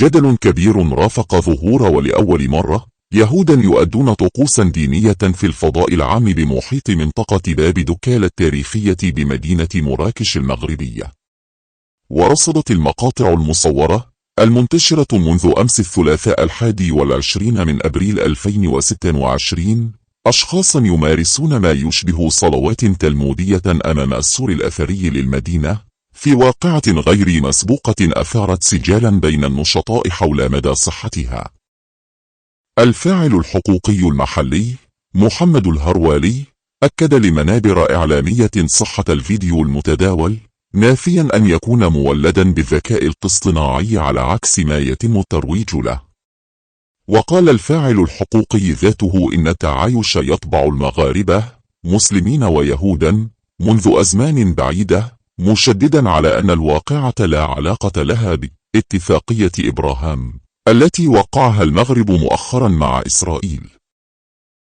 جدل كبير رافق ظهور ولأول مرة يهودا يؤدون طقوسا دينية في الفضاء العام بمحيط منطقة باب دكال التاريخية بمدينة مراكش المغربية. ورصدت المقاطع المصورة المنتشرة منذ أمس الثلاثاء 21 من أبريل 2026 أشخاصا يمارسون ما يشبه صلوات تلمودية أمام السور الأثري للمدينة في واقعة غير مسبوقة أثارت سجالا بين النشطاء حول مدى صحتها. الفاعل الحقوقي المحلي محمد الهروالي أكد لمنابر إعلامية صحة الفيديو المتداول، نافيا أن يكون مولدا بالذكاء الاصطناعي على عكس ما يتم الترويج له. وقال الفاعل الحقوقي ذاته إن التعايش يطبع المغاربة مسلمين ويهودا منذ أزمان بعيدة، مشددا على أن الواقعة لا علاقة لها باتفاقية إبراهام التي وقعها المغرب مؤخرا مع إسرائيل.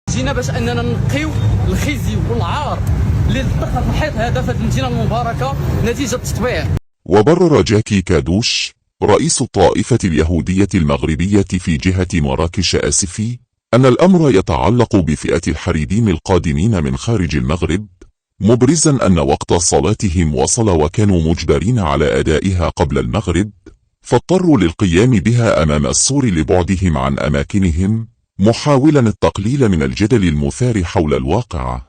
جينا باش أننا نقيو الخزي والعار اللي لطخ المحيط هذا في المدينة المباركة نتيجة التطبيع. وبرر جاكي كادوش رئيس الطائفة اليهودية المغربية في جهة مراكش آسفي أن الأمر يتعلق بفئة الحريديم القادمين من خارج المغرب، مبرزا أن وقت صلاتهم وصل وكانوا مجبرين على أدائها قبل المغرب، فاضطروا للقيام بها أمام السور لبعدهم عن أماكنهم، محاولا التقليل من الجدل المثار حول الواقعة.